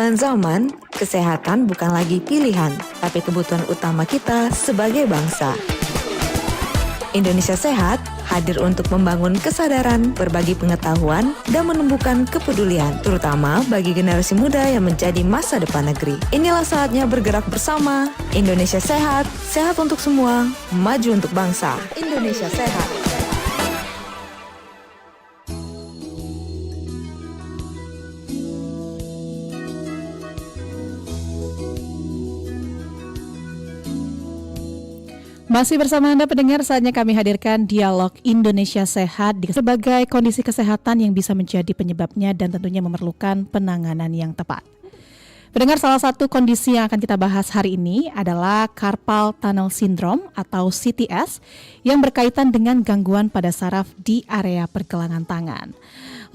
perkembangan zaman, kesehatan bukan lagi pilihan, tapi kebutuhan utama kita sebagai bangsa. Indonesia Sehat hadir untuk membangun kesadaran, berbagi pengetahuan, dan menumbuhkan kepedulian, terutama bagi generasi muda yang menjadi masa depan negeri. Inilah saatnya bergerak bersama. Indonesia Sehat, sehat untuk semua, maju untuk bangsa. Indonesia Sehat. Masih bersama Anda pendengar, saatnya kami hadirkan dialog Indonesia Sehat di berbagai kondisi kesehatan yang bisa menjadi penyebabnya dan tentunya memerlukan penanganan yang tepat. Pendengar, salah satu kondisi yang akan kita bahas hari ini adalah Carpal Tunnel Syndrome atau CTS yang berkaitan dengan gangguan pada saraf di area pergelangan tangan.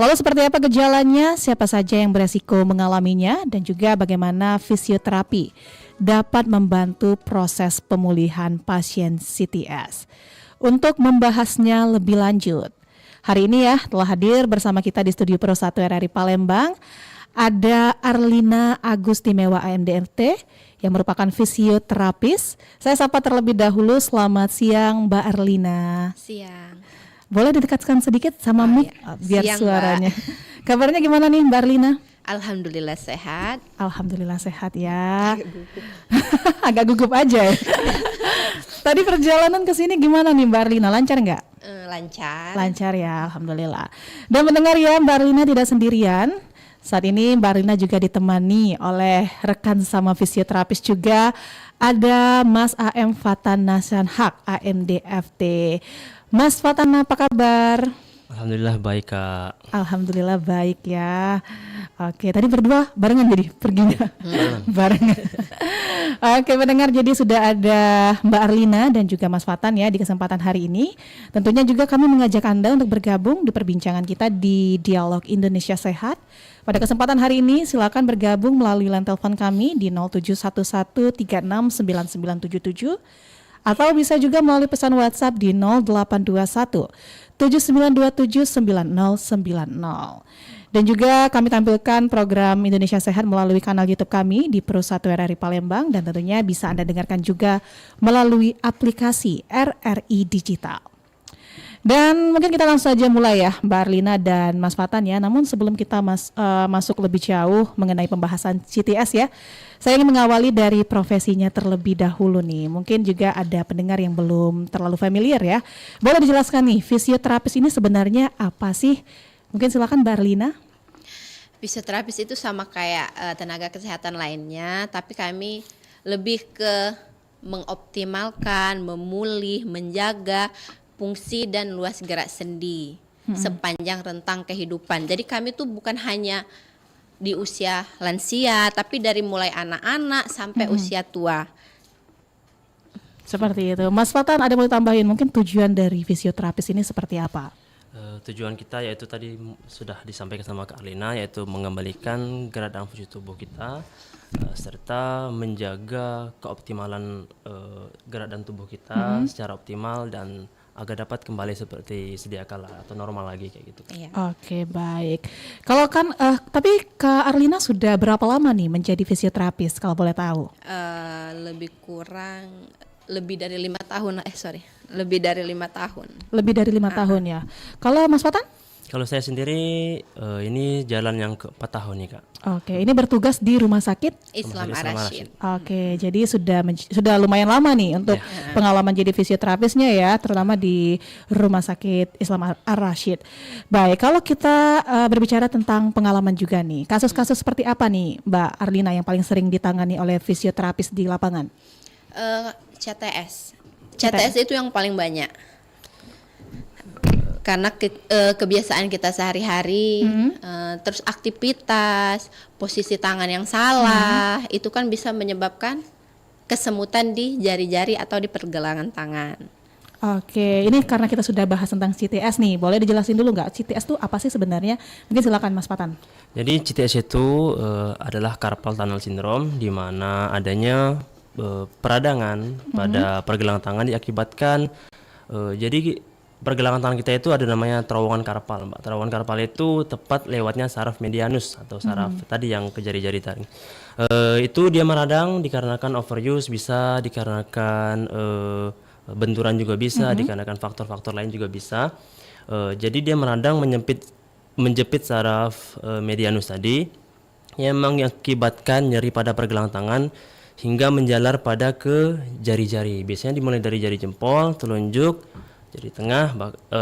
Lalu seperti apa gejalanya, siapa saja yang beresiko mengalaminya, dan juga bagaimana fisioterapi dapat membantu proses pemulihan pasien CTS. Untuk membahasnya lebih lanjut, hari ini telah hadir bersama kita di studio Pro 1 RRI Palembang, ada Arlina Agustimewa AMDRT yang merupakan fisioterapis. Saya sapa terlebih dahulu, selamat siang Mbak Arlina. Siang. Boleh didekatkan sedikit sama mic biar siang, suaranya. Mbak. Kabarnya gimana nih Mbak Arlina? Alhamdulillah sehat. Alhamdulillah sehat ya. Agak gugup aja ya. Tadi perjalanan ke sini gimana nih Mbak Arlina? Lancar nggak? Lancar. Lancar ya, alhamdulillah. Dan mendengar ya, Mbak Arlina tidak sendirian. Saat ini Mbak Arlina juga ditemani oleh rekan sama fisioterapis juga. Ada Mas AM Fatan Nasanhak, AMDFT. Mas Fatan, apa kabar? Alhamdulillah baik Kak. Alhamdulillah baik ya. Oke, tadi berdua barengan jadi perginya. Barengan. Oke, mendengar, jadi sudah ada Mbak Arlina dan juga Mas Fatan ya di kesempatan hari ini. Tentunya juga kami mengajak Anda untuk bergabung di perbincangan kita di Dialog Indonesia Sehat. Pada kesempatan hari ini silakan bergabung melalui line telepon kami di 0711369977 atau bisa juga melalui pesan WhatsApp di 0821 79279090. Dan juga kami tampilkan program Indonesia Sehat melalui kanal YouTube kami di Pro 1 RRI Palembang, dan tentunya bisa Anda dengarkan juga melalui aplikasi RRI Digital. Dan mungkin kita langsung saja mulai ya Mbak Arlina dan Mas Fatan ya. Namun sebelum kita masuk lebih jauh mengenai pembahasan CTS ya, saya ingin mengawali dari profesinya terlebih dahulu nih. Mungkin juga ada pendengar yang belum terlalu familiar ya. Boleh dijelaskan nih, fisioterapis ini sebenarnya apa sih? Mungkin silakan Mbak Arlina. Fisioterapis itu sama kayak tenaga kesehatan lainnya, tapi kami lebih ke mengoptimalkan, memulih, menjaga fungsi dan luas gerak sendi sepanjang rentang kehidupan. Jadi kami tuh bukan hanya di usia lansia, tapi dari mulai anak-anak sampai usia tua. Seperti itu. Mas Fatan, ada mau tambahin mungkin tujuan dari fisioterapis ini seperti apa? Tujuan kita yaitu tadi sudah disampaikan sama Kak Arlina, yaitu mengembalikan gerak dan fungsi tubuh kita serta menjaga keoptimalan gerak dan tubuh kita secara optimal dan agar dapat kembali seperti sedia kala atau normal lagi kayak gitu. Iya. Oke, baik. Kalau kan tapi Kak Arlina sudah berapa lama nih menjadi fisioterapis kalau boleh tahu? Lebih dari 5 tahun. Lebih dari 5 tahun. Lebih dari 5 tahun ya. Kalau Mas Fatan? Kalau saya sendiri ini jalan yang ke-4 tahun nih Kak. Oke, ini bertugas di Rumah Sakit Islam Ar-Rasyid. Oke, jadi sudah lumayan lama nih untuk pengalaman jadi fisioterapisnya ya, terutama di Rumah Sakit Islam Ar-Rasyid. Baik, kalau kita berbicara tentang pengalaman juga nih, kasus-kasus seperti apa nih Mbak Arlina yang paling sering ditangani oleh fisioterapis di lapangan? CTS itu yang paling banyak. Karena kebiasaan kita sehari-hari, terus aktivitas, posisi tangan yang salah, itu kan bisa menyebabkan kesemutan di jari-jari atau di pergelangan tangan. Oke, ini karena kita sudah bahas tentang CTS nih, boleh dijelasin dulu nggak CTS itu apa sih sebenarnya? Mungkin silakan Mas Fatan. Jadi CTS itu adalah Carpal Tunnel Syndrome, di mana adanya peradangan pada pergelangan tangan diakibatkan jadi pergelangan tangan kita itu ada namanya terowongan karpal, Mbak. Terowongan karpal itu tepat lewatnya saraf medianus atau saraf tadi yang ke jari-jari tadi. Itu dia meradang dikarenakan overuse, bisa dikarenakan benturan juga bisa, dikarenakan faktor-faktor lain juga bisa. Jadi dia meradang menjepit saraf medianus tadi, yang mengakibatkan nyeri pada pergelangan tangan hingga menjalar pada ke jari-jari. Biasanya dimulai dari jari jempol, telunjuk, jari tengah,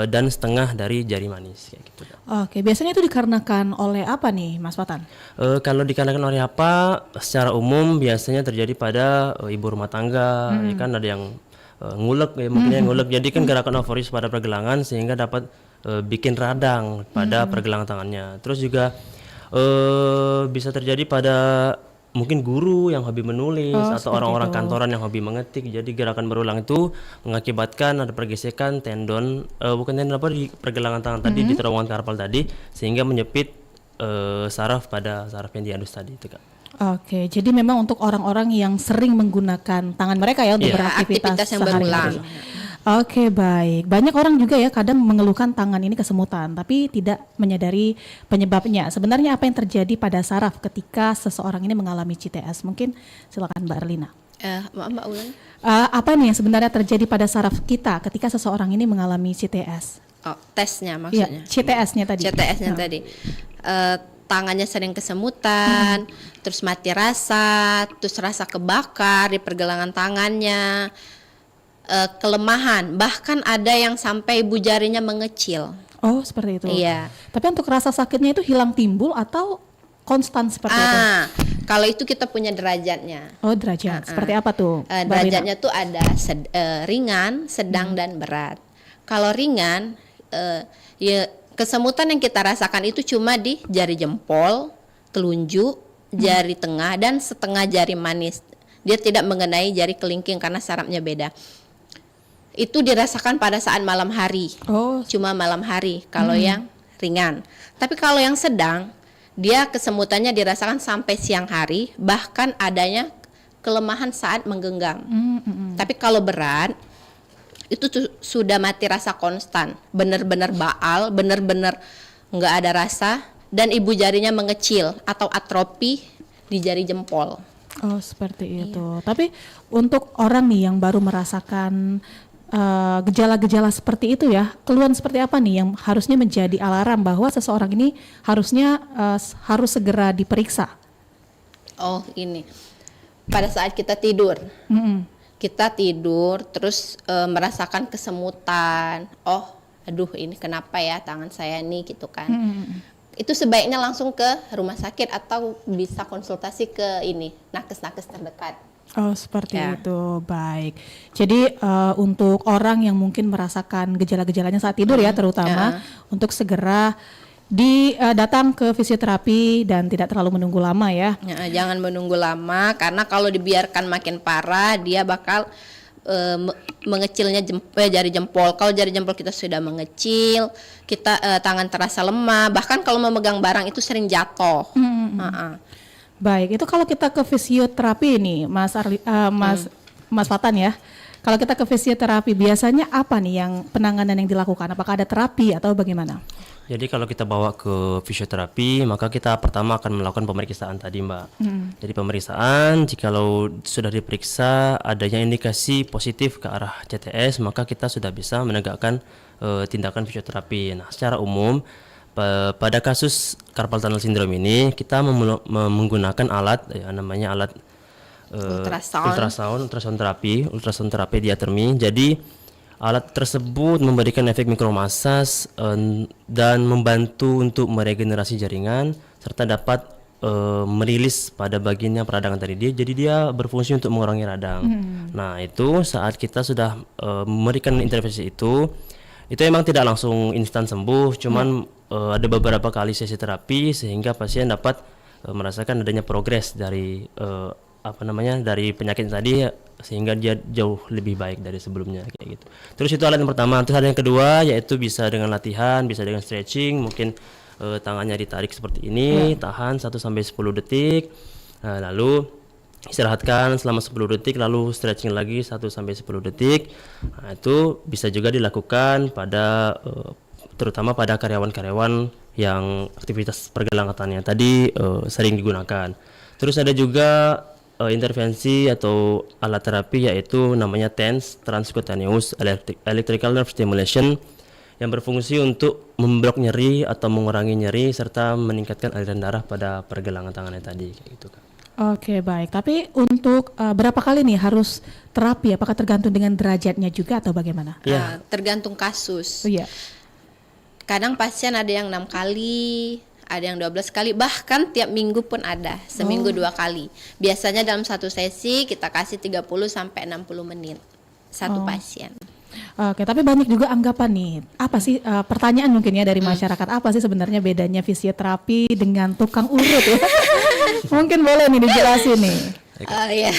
dan setengah dari jari manis kayak gitu. Oke, biasanya itu dikarenakan oleh apa nih, Mas Fatan? Kalau dikarenakan oleh apa? Secara umum biasanya terjadi pada ibu rumah tangga, ya kan ada yang ngulek, ya mungkin yang ngulek. Jadi kan gerakan overuse pada pergelangan sehingga dapat bikin radang pada pergelangan tangannya. Terus juga bisa terjadi pada mungkin guru yang hobi menulis atau orang-orang kantoran yang hobi mengetik. Jadi gerakan berulang itu mengakibatkan ada pergesekan tendon, bukan tendon apa, di pergelangan tangan tadi, di terowongan karpal tadi, sehingga menyepit saraf pada saraf medianus tadi itu, Kak. Oke, jadi memang untuk orang-orang yang sering menggunakan tangan mereka ya untuk Iya. beraktivitas Aktivitas yang berulang. Oke, baik. Banyak orang juga ya kadang mengeluhkan tangan ini kesemutan, tapi tidak menyadari penyebabnya. Sebenarnya apa yang terjadi pada saraf ketika seseorang ini mengalami CTS? Mungkin silakan Mbak Erlina. Mbak ulang. Apa nih yang sebenarnya terjadi pada saraf kita ketika seseorang ini mengalami CTS? Oh, tesnya Iya, maksudnya. CTS-nya tadi. CTS-nya tadi. Tangannya sering kesemutan, terus mati rasa, terus rasa kebakar di pergelangan tangannya, kelemahan, bahkan ada yang sampai ibu jarinya mengecil. Oh, seperti itu. Iya. Tapi untuk rasa sakitnya itu hilang timbul atau konstan seperti itu? Kalau itu kita punya derajatnya. Oh, derajat. Seperti apa tuh? Mbak Rina? Derajatnya tuh ada ringan, sedang, dan berat. Kalau ringan, ya kesemutan yang kita rasakan itu cuma di jari jempol, telunjuk, jari tengah, dan setengah jari manis. Dia tidak mengenai jari kelingking karena sarafnya beda. Itu dirasakan pada saat malam hari. Oh, Cuma malam hari kalau yang ringan. Tapi kalau yang sedang, dia kesemutannya dirasakan sampai siang hari, bahkan adanya kelemahan saat menggenggam. Tapi kalau berat, itu sudah mati rasa konstan, benar-benar baal, benar-benar nggak ada rasa, dan ibu jarinya mengecil atau atrofi di jari jempol. oh seperti itu. Tapi untuk orang nih yang baru merasakan gejala-gejala seperti itu ya, keluhan seperti apa nih yang harusnya menjadi alarm bahwa seseorang ini harusnya harus segera diperiksa? Oh ini, pada saat kita tidur. Kita tidur terus merasakan kesemutan. Oh, aduh ini kenapa ya tangan saya nih gitu kan. Itu sebaiknya langsung ke rumah sakit atau bisa konsultasi ke ini nakes-nakes terdekat. Oh, seperti Ya. itu. Baik. Jadi untuk orang yang mungkin merasakan gejala-gejalanya saat tidur ya terutama untuk segera datang ke fisioterapi dan tidak terlalu menunggu lama ya. Jangan menunggu lama karena kalau dibiarkan makin parah dia bakal mengecilnya jari jempol. Kalau jari jempol kita sudah mengecil, kita tangan terasa lemah, bahkan kalau memegang barang itu sering jatuh. Baik, itu kalau kita ke fisioterapi nih, Mas Fatan ya. Kalau kita ke fisioterapi biasanya apa nih yang penanganan yang dilakukan? Apakah ada terapi atau bagaimana? Jadi kalau kita bawa ke fisioterapi, maka kita pertama akan melakukan pemeriksaan tadi, Mbak. Jadi pemeriksaan, jikalau sudah diperiksa adanya indikasi positif ke arah CTS, maka kita sudah bisa menegakkan tindakan fisioterapi. Nah, secara umum pada kasus carpal tunnel syndrome ini kita menggunakan alat namanya alat ultrasound terapi diatermi. Jadi alat tersebut memberikan efek mikromasaj dan membantu untuk meregenerasi jaringan serta dapat merilis pada bagian yang peradangan tadi. Jadi dia berfungsi untuk mengurangi radang. Nah, itu saat kita sudah memberikan intervensi itu emang tidak langsung instan sembuh, cuman ada beberapa kali sesi terapi sehingga pasien dapat merasakan adanya progres dari dari penyakit tadi sehingga dia jauh lebih baik dari sebelumnya kayak gitu. Terus itu alat yang pertama. Terus ada yang kedua yaitu bisa dengan latihan, bisa dengan stretching, mungkin tangannya ditarik seperti ini, tahan 1 sampai 10 detik. Lalu istirahatkan selama 10 detik lalu stretching lagi 1 sampai 10 detik. Nah, itu bisa juga dilakukan pada terutama pada karyawan-karyawan yang aktivitas pergelangannya tadi sering digunakan. Terus ada juga intervensi atau alat terapi yaitu namanya TENS, Transcutaneous Electrical Nerve Stimulation, yang berfungsi untuk memblok nyeri atau mengurangi nyeri serta meningkatkan aliran darah pada pergelangan tangannya tadi kayak gitu kan. Oke, baik. Tapi untuk berapa kali nih harus terapi? Apakah tergantung dengan derajatnya juga atau bagaimana? Iya. Tergantung kasus. Oh iya. Kadang pasien ada yang 6 kali, ada yang 12 kali, bahkan tiap minggu pun ada, seminggu 2 kali. Biasanya dalam satu sesi kita kasih 30 sampai 60 menit satu pasien. Oke, tapi banyak juga anggapan nih. Apa sih pertanyaan mungkin ya dari masyarakat, apa sih sebenarnya bedanya fisioterapi dengan tukang urut ya? Mungkin boleh nih dijelasin nih. Ya,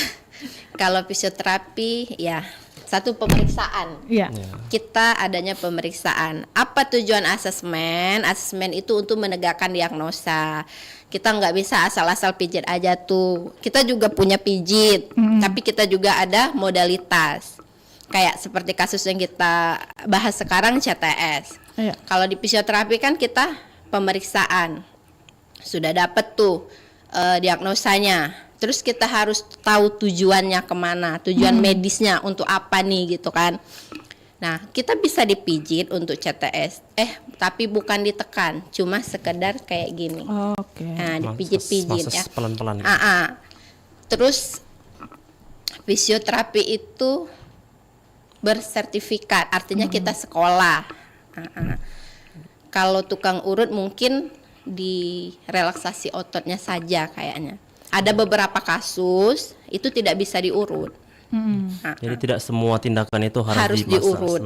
kalau fisioterapi ya satu pemeriksaan. Iya. Kita adanya pemeriksaan. Apa tujuan asesmen? Asesmen itu untuk menegakkan diagnosa. Kita nggak bisa asal-asal pijit aja tuh. Kita juga punya pijit, tapi kita juga ada modalitas. Kayak seperti kasus yang kita bahas sekarang CTS. Iya. Kalau di fisioterapi kan kita pemeriksaan. Sudah dapat tuh diagnosanya. Terus kita harus tahu tujuannya kemana, tujuan medisnya untuk apa nih gitu kan. Nah, kita bisa dipijit untuk CTS, tapi bukan ditekan, cuma sekedar kayak gini. Oke. Nah, dipijit-pijit ya. Pelan-pelan. Terus fisioterapi itu bersertifikat, artinya kita sekolah. Kalau tukang urut mungkin di relaksasi ototnya saja kayaknya. Ada beberapa kasus itu tidak bisa diurut. Jadi tidak semua tindakan itu harus diurut.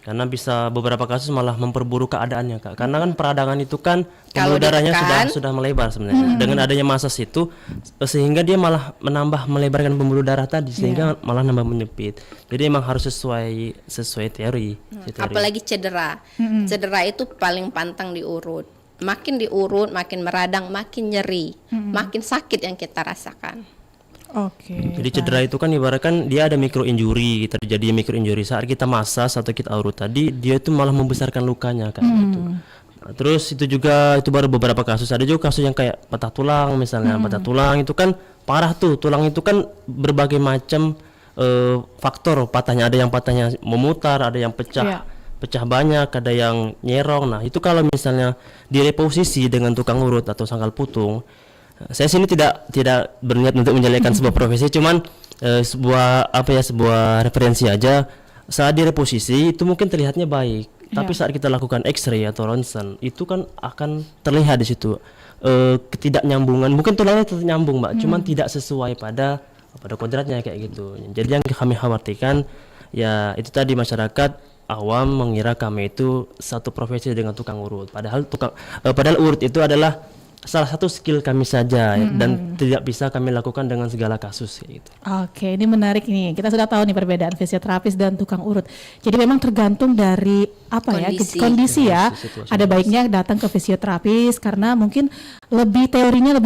Karena bisa beberapa kasus malah memperburuk keadaannya, Kak. Karena kan peradangan itu kan Kalau pembuluh darahnya ditekan, sudah melebar sebenarnya. Dengan adanya masas itu sehingga dia malah menambah melebarkan pembuluh darah tadi sehingga malah nambah menyempit. Jadi emang harus sesuai teori. Apalagi cedera. Cedera itu paling pantang diurut. Makin diurut, makin meradang, makin nyeri, makin sakit yang kita rasakan. Oke. Jadi cedera itu kan ibaratkan dia ada micro injury, terjadi micro injury saat kita masas atau kita urut tadi, dia itu malah membesarkan lukanya kayak gitu. Nah, terus itu juga itu baru beberapa kasus, ada juga kasus yang kayak patah tulang misalnya. Patah tulang itu kan parah tuh, tulang itu kan berbagai macam faktor patahnya, ada yang patahnya memutar, ada yang pecah. Pecah banyak, ada yang nyerong. Nah, itu kalau misalnya direposisi dengan tukang urut atau sangkal putung, saya sini tidak berniat untuk menjelekan sebuah profesi, cuman sebuah referensi aja. Saat direposisi itu mungkin terlihatnya baik, tapi saat kita lakukan X-ray atau ronsen itu kan akan terlihat di situ ketidaknyambungan. Mungkin tulangnya tetap nyambung, Mbak, cuman tidak sesuai pada kodratnya kayak gitu. Jadi yang kami khawatirkan ya itu tadi, masyarakat awam mengira kami itu satu profesi dengan tukang urut. Padahal urut itu adalah salah satu skill kami saja dan tidak bisa kami lakukan dengan segala kasus kayak gitu. Oke, ini menarik nih. Kita sudah tahu nih perbedaan fisioterapis dan tukang urut. Jadi memang tergantung dari kondisi ya. Ada baiknya datang ke fisioterapis karena mungkin teorinya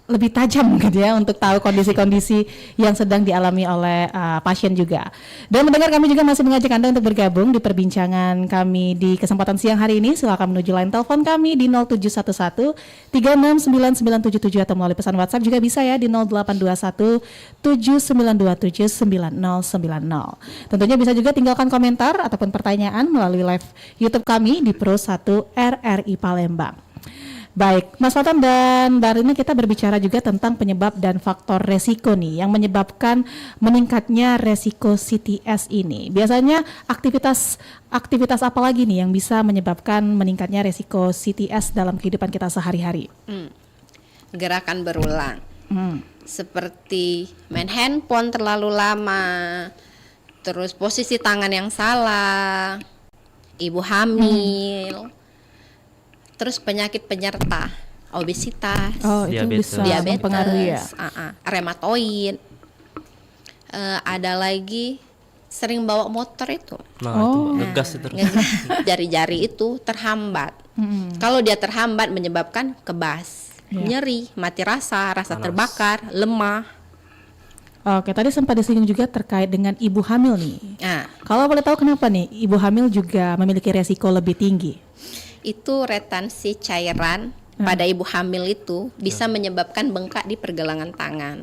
lebih tajam mungkin ya untuk tahu kondisi-kondisi yang sedang dialami oleh pasien juga. Dan mendengar, kami juga masih mengajak Anda untuk bergabung di perbincangan kami di kesempatan siang hari ini. Silakan menuju line telepon kami di 0711 369977 atau melalui pesan WhatsApp juga bisa ya di 0821 7927 9090. Tentunya bisa juga tinggalkan komentar ataupun pertanyaan melalui live YouTube kami di Pro1 RRI Palembang. Baik, Mas Fatan dan Mbak Rina, kita berbicara juga tentang penyebab dan faktor resiko nih yang menyebabkan meningkatnya resiko CTS ini. Biasanya aktivitas apa lagi nih yang bisa menyebabkan meningkatnya resiko CTS dalam kehidupan kita sehari-hari? Gerakan berulang, seperti main handphone terlalu lama, terus posisi tangan yang salah, ibu hamil. Terus penyakit penyerta, obesitas, itu bisa mempengaruhi ya. Reumatoid. Ada lagi sering bawa motor itu. Itu ngegas itu. Jari-jari itu terhambat. Kalau dia terhambat menyebabkan kebas. nyeri, mati rasa, rasa terbakar, lemah. Oke, tadi sempat disinggung juga terkait dengan ibu hamil nih. Nah, Kalau boleh tahu kenapa nih ibu hamil juga memiliki resiko lebih tinggi? itu retensi cairan pada ibu hamil itu bisa menyebabkan bengkak di pergelangan tangan.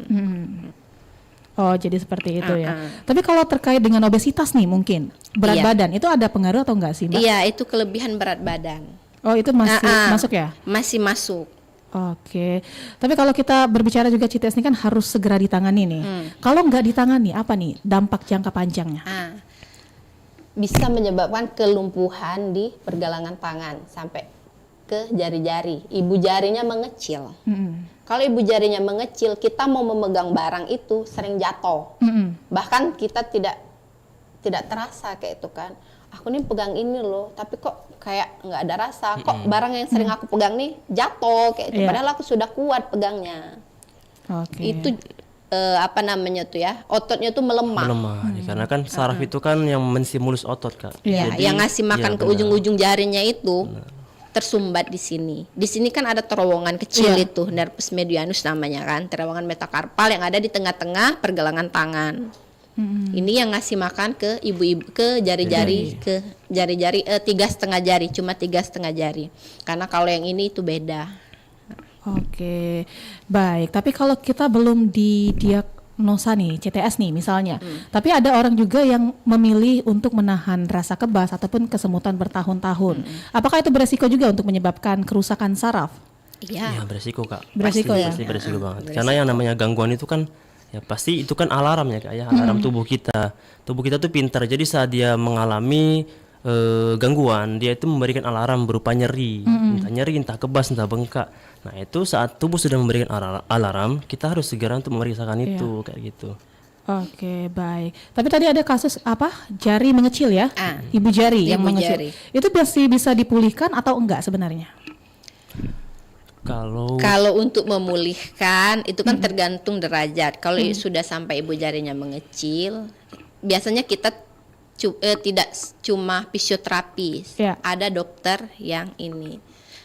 Oh, jadi seperti itu ya. Tapi kalau terkait dengan obesitas nih mungkin berat Iya. badan itu ada pengaruh atau enggak sih, Mbak? Iya, itu kelebihan berat badan. Oh, itu masih masuk ya? Masih masuk. Oke. Tapi kalau kita berbicara juga CTS ini kan harus segera ditangani nih. Kalau nggak ditangani apa nih dampak jangka panjangnya? Bisa menyebabkan kelumpuhan di pergelangan tangan sampai ke jari-jari. Ibu jarinya mengecil. Kalau ibu jarinya mengecil, kita mau memegang barang itu sering jatuh. Bahkan kita tidak terasa kayak itu kan. Aku nih pegang ini loh, tapi kok kayak nggak ada rasa. Kok barang yang sering aku pegang nih jatuh kayak itu. Iya. Padahal aku sudah kuat pegangnya. Oke. Itu apa namanya tuh ya? Ototnya tuh melemah. Melemah, karena kan saraf itu kan yang menstimulus otot, Kak. Ya, Jadi, yang ngasih makan iya, ke benar. ujung-ujung jarinya itu tersumbat di sini. Di sini kan ada terowongan kecil itu, nervus medianus namanya kan, terowongan metakarpal yang ada di tengah-tengah pergelangan tangan. Ini yang ngasih makan ke ibu-ibu, ke jari-jari, ke jari-jari 3,5 jari, cuma 3,5 jari. Karena kalau yang ini itu beda. Oke, baik. Tapi kalau kita belum didiagnosa nih, CTS nih misalnya, tapi ada orang juga yang memilih untuk menahan rasa kebas ataupun kesemutan bertahun-tahun. Apakah itu beresiko juga untuk menyebabkan kerusakan saraf? Iya. Ya, beresiko, Kak. Beresiko ya? Pasti beresiko banget. Karena yang namanya gangguan itu kan ya pasti itu kan alarm ya, Kak, ya, alarm tubuh kita. Tubuh kita tuh pintar. Jadi saat dia mengalami gangguan, dia itu memberikan alarm berupa nyeri, entah nyeri, entah kebas, entah bengkak. Nah, itu saat tubuh sudah memberikan alarm, kita harus segera untuk memeriksakan itu, kayak gitu. Oke, baik. Tapi tadi ada kasus apa? Jari mengecil ya? Ibu jari yang Ibu mengecil. jari. Itu masih bisa dipulihkan atau enggak sebenarnya? Kalau untuk memulihkan itu kan tergantung derajat. Kalau sudah sampai ibu jarinya mengecil, biasanya kita tidak cuma fisioterapis. Ya. Ada dokter yang ini.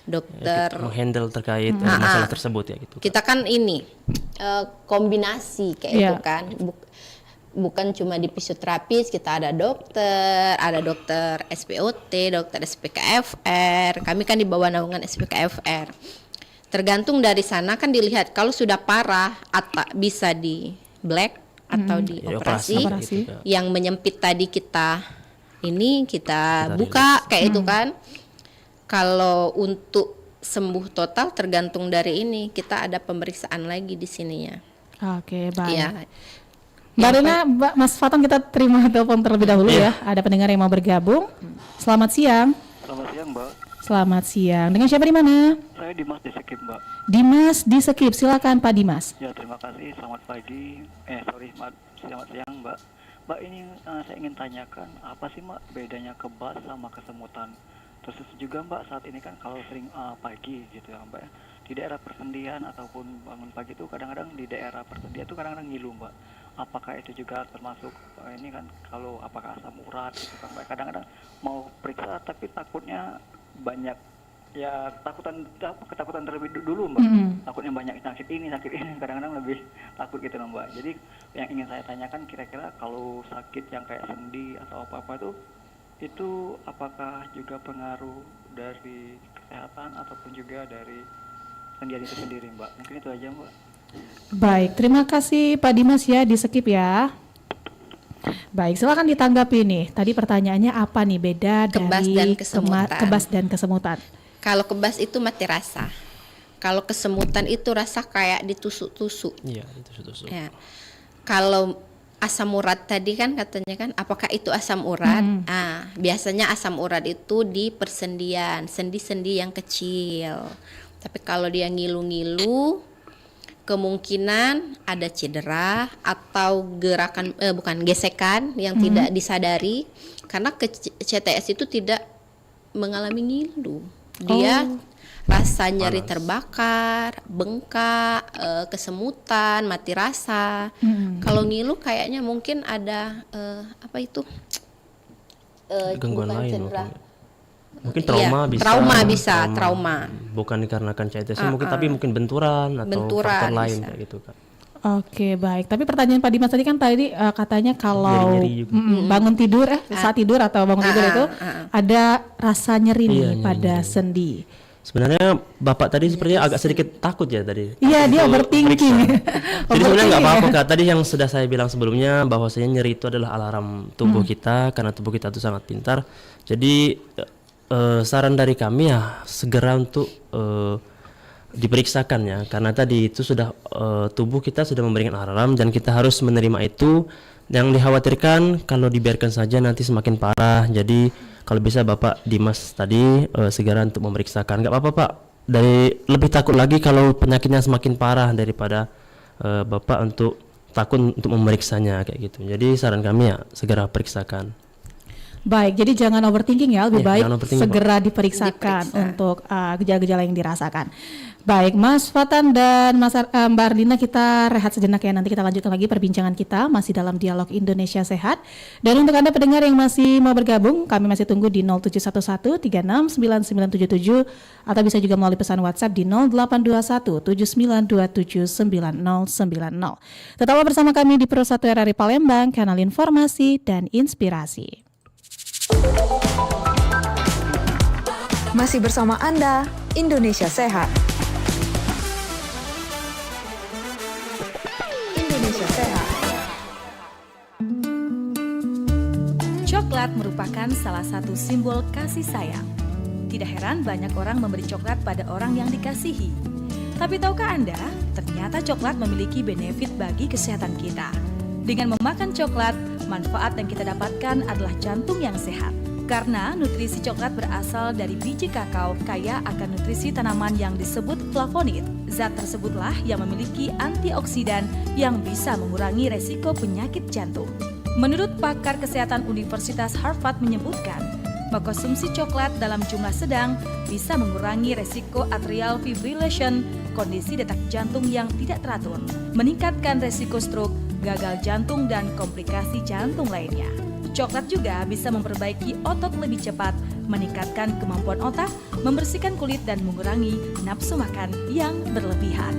Dokter Menghandle terkait masalah tersebut ya gitu. kita kan ini kombinasi kayak Iya. itu kan. Bukan cuma di fisioterapis, kita ada dokter SPOT, dokter SPKFR. Kami kan di bawah naungan SPKFR. Tergantung dari sana kan dilihat kalau sudah parah atau bisa di black atau di Ya, operasi. Operasi. gitu, Kak. Yang menyempit tadi kita buka kayak itu kan. Kalau untuk sembuh total tergantung dari ini, kita ada pemeriksaan lagi di sininya. Oke, baik. Iya. Mbak Rina, Mas Fatong, kita terima telepon terlebih dahulu ya. Ada pendengar yang mau bergabung. Selamat siang. Selamat siang, Mbak. Selamat siang. Dengan siapa di mana? Saya Dimas di Sekip, Mbak. Dimas di Sekip. Silakan Pak Dimas. Ya, terima kasih. Selamat pagi. Selamat siang, Mbak. Mbak, ini saya ingin tanyakan, apa sih, Mbak, bedanya kebas sama kesemutan? Terus juga, Mbak, saat ini kan kalau sering pagi gitu ya, Mbak, ya, di daerah persendian ataupun bangun pagi itu kadang-kadang di daerah persendian itu kadang-kadang ngilu, Mbak. Apakah itu juga termasuk ini kan kalau apakah asam urat gitu kan, Mbak? Kadang-kadang mau periksa tapi takutnya banyak ya ketakutan terlebih dulu, Mbak. Takutnya banyak sakit ini kadang-kadang lebih takut gitu loh, Mbak. Jadi yang ingin saya tanyakan kira-kira kalau sakit yang kayak sendi atau apa-apa itu apakah juga pengaruh dari kesehatan ataupun juga dari sendian itu sendiri, Mbak? Mungkin itu aja, Mbak. Baik, terima kasih Pak Dimas ya di Sekip ya. Baik, silakan ditanggapi nih. Tadi pertanyaannya apa nih beda Kebas dari dan kesemutan. kebas dan kesemutan? Kalau kebas itu mati rasa. Kalau kesemutan itu rasa kayak ditusuk-tusuk. Iya, itu tusuk. Ya. Kalau asam urat tadi kan katanya kan, apakah itu asam urat? Biasanya asam urat itu di persendian, sendi-sendi yang kecil. Tapi kalau dia ngilu-ngilu, kemungkinan ada cedera atau gesekan yang tidak disadari, karena CTS itu tidak mengalami ngilu. Dia rasa nyeri terbakar, bengkak, kesemutan, mati rasa. Kalau ngilu kayaknya mungkin ada apa itu? Gangguan bukan lain cedera. mungkin. Mungkin trauma Iya, bisa. trauma. Bukan dikarenakan CTC mungkin, tapi mungkin benturan atau faktor lain bisa. kayak gitu kan. Oke, baik. Tapi pertanyaan Pak Dimas tadi kan katanya kalau Nyeri-nyeri juga. bangun tidur saat tidur atau bangun tidur itu ada rasa nyeri nih Iya, pada sendi. Sebenarnya Bapak tadi sepertinya agak sedikit takut ya tadi. Iya, dia Untuk overthinking. periksa. Jadi sebenarnya nggak apa-apa Kak. Tadi yang sudah saya bilang sebelumnya bahwasanya nyeri itu adalah alarm tubuh kita karena tubuh kita itu sangat pintar. Jadi saran dari kami ya segera untuk diperiksakan ya, karena tadi itu sudah tubuh kita sudah memberikan alarm dan kita harus menerima itu. Yang dikhawatirkan kalau dibiarkan saja nanti semakin parah. Jadi kalau bisa Bapak Dimas tadi segera untuk memeriksakan. Nggak apa-apa Pak, dari lebih takut lagi kalau penyakitnya semakin parah daripada Bapak untuk takut untuk memeriksanya kayak gitu. Jadi saran kami ya segera periksakan. Baik, jadi jangan overthinking ya, lebih Iya, baik jangan overthinking, segera diperiksakan untuk gejala-gejala yang dirasakan. Baik, Mas Fatan dan Mbak Arlina, kita rehat sejenak ya, nanti kita lanjutkan lagi perbincangan kita masih dalam Dialog Indonesia Sehat. Dan untuk Anda pendengar yang masih mau bergabung, kami masih tunggu di 0711 369977 atau bisa juga melalui pesan WhatsApp di 0821 7927 9090. Tetaplah bersama kami di Pro 1 RRI Palembang, kanal informasi dan inspirasi. Masih bersama Anda, Indonesia Sehat. Indonesia Sehat. Coklat merupakan salah satu simbol kasih sayang. Tidak heran banyak orang memberi coklat pada orang yang dikasihi. Tapi tahukah Anda, ternyata coklat memiliki benefit bagi kesehatan kita. Dengan memakan coklat, manfaat yang kita dapatkan adalah jantung yang sehat. Karena nutrisi coklat berasal dari biji kakao kaya akan nutrisi tanaman yang disebut flavonoid. Zat tersebutlah yang memiliki antioksidan yang bisa mengurangi resiko penyakit jantung. Menurut pakar kesehatan Universitas Harvard menyebutkan, mengkonsumsi coklat dalam jumlah sedang bisa mengurangi resiko atrial fibrillation, kondisi detak jantung yang tidak teratur, meningkatkan resiko stroke, gagal jantung, dan komplikasi jantung lainnya. Coklat juga bisa memperbaiki otot lebih cepat, meningkatkan kemampuan otak, membersihkan kulit, dan mengurangi nafsu makan yang berlebihan.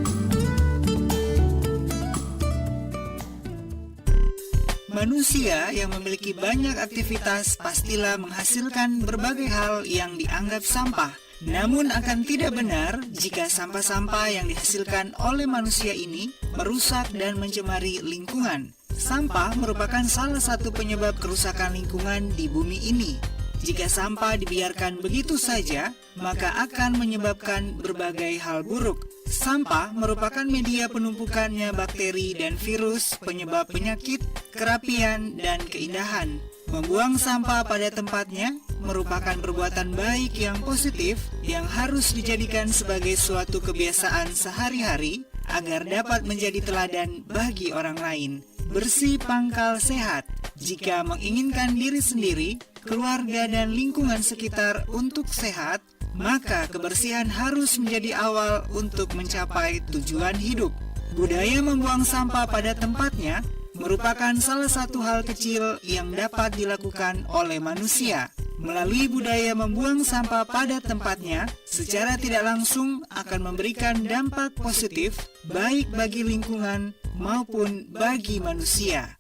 Manusia yang memiliki banyak aktivitas pastilah menghasilkan berbagai hal yang dianggap sampah. Namun akan tidak benar jika sampah-sampah yang dihasilkan oleh manusia ini merusak dan mencemari lingkungan. Sampah merupakan salah satu penyebab kerusakan lingkungan di bumi ini. Jika sampah dibiarkan begitu saja, maka akan menyebabkan berbagai hal buruk. Sampah merupakan media penumpukannya bakteri dan virus penyebab penyakit, kerapian, dan keindahan. Membuang sampah pada tempatnya merupakan perbuatan baik yang positif yang harus dijadikan sebagai suatu kebiasaan sehari-hari agar dapat menjadi teladan bagi orang lain. Bersih pangkal sehat. Jika menginginkan diri sendiri, keluarga, dan lingkungan sekitar untuk sehat, maka kebersihan harus menjadi awal untuk mencapai tujuan hidup. Budaya membuang sampah pada tempatnya merupakan salah satu hal kecil yang dapat dilakukan oleh manusia. Melalui budaya membuang sampah pada tempatnya, secara tidak langsung akan memberikan dampak positif baik bagi lingkungan maupun bagi manusia.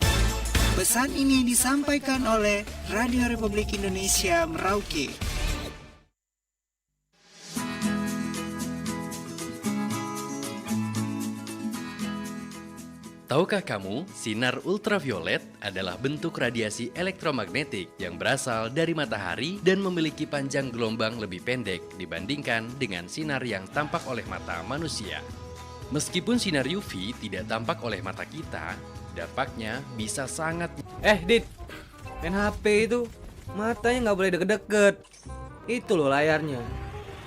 Pesan ini disampaikan oleh Radio Republik Indonesia Merauke. Tahukah kamu, sinar ultraviolet adalah bentuk radiasi elektromagnetik yang berasal dari matahari dan memiliki panjang gelombang lebih pendek dibandingkan dengan sinar yang tampak oleh mata manusia. Meskipun sinar UV tidak tampak oleh mata kita, dampaknya bisa sangat... Dit, main HP itu matanya nggak boleh deket-deket. Itu loh layarnya,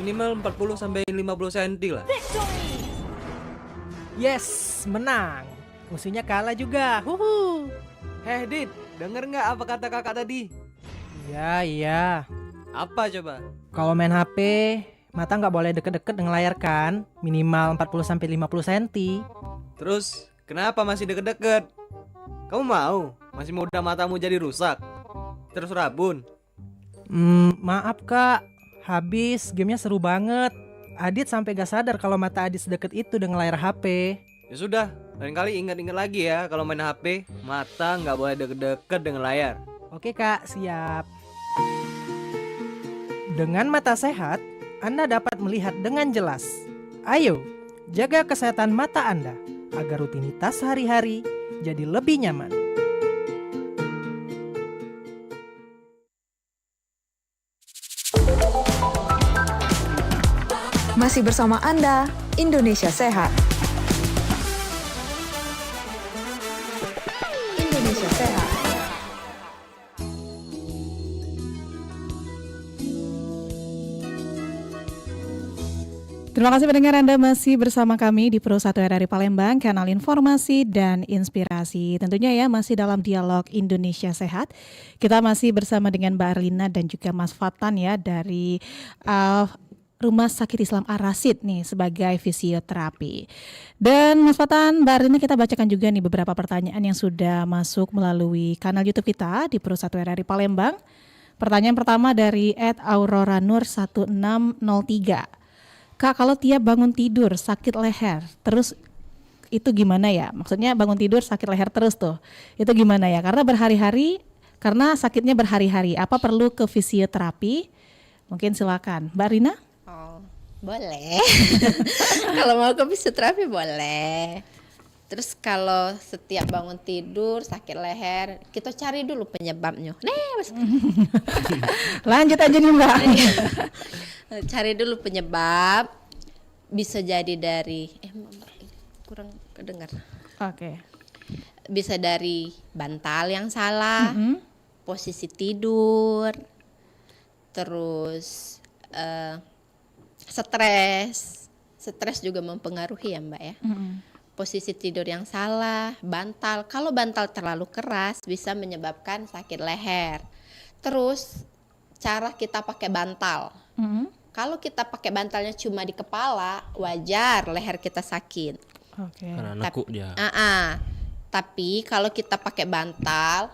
minimal 40-50 cm lah. Yes, menang. Musuhnya kalah juga. Huhu. Dit, denger nggak apa kata kakak tadi? Iya. Apa coba? Kalau main HP, mata nggak boleh deket-deket dengan layar kan? Minimal 40-50 cm. Terus, kenapa masih deket-deket? Kamu mau? Masih muda matamu jadi rusak? Terus rabun? Maaf kak, Habis gamenya seru banget. Adit sampai gak sadar kalau mata Adit sedekat itu dengan layar HP. Ya sudah, lain kali ingat-ingat lagi ya kalau main HP, mata nggak boleh deket-deket dengan layar. Oke kak, siap. Dengan mata sehat, Anda dapat melihat dengan jelas. Ayo, jaga kesehatan mata Anda agar rutinitas sehari-hari jadi lebih nyaman. Masih bersama Anda, Indonesia Sehat. Indonesia Sehat. Terima kasih pendengar, Anda masih bersama kami di Pro 1 RRI Palembang, kanal informasi dan inspirasi. Tentunya ya masih dalam dialog Indonesia Sehat. Kita masih bersama dengan Mbak Arlina dan juga Mas Fatan ya dari Rumah Sakit Islam Ar-Rasyid nih sebagai fisioterapi. Dan Mas Fatan, Mbak Arlina, kita bacakan juga nih beberapa pertanyaan yang sudah masuk melalui kanal YouTube kita di Pro 1 RRI Palembang. Pertanyaan pertama dari @auroranur1603. Kak, kalau tiap bangun tidur sakit leher, terus itu gimana ya? Maksudnya bangun tidur sakit leher terus tuh, itu gimana ya? Karena sakitnya berhari-hari, apa perlu ke fisioterapi? Mungkin silakan, Mbak Rina. Oh, boleh. Kalau mau ke fisioterapi boleh. Terus kalau setiap bangun tidur sakit leher, kita cari dulu penyebabnya. Lanjut aja nih Mbak. Cari dulu penyebab. Bisa jadi dari kurang kedengar. Oke. Bisa dari bantal yang salah, posisi tidur, terus stres juga mempengaruhi ya Mbak ya. Posisi tidur yang salah, bantal. Kalau bantal terlalu keras bisa menyebabkan sakit leher. Terus cara kita pakai bantal. Kalau kita pakai bantalnya cuma di kepala, wajar leher kita sakit. Oke. Karena nekuk dia. Tapi kalau kita pakai bantal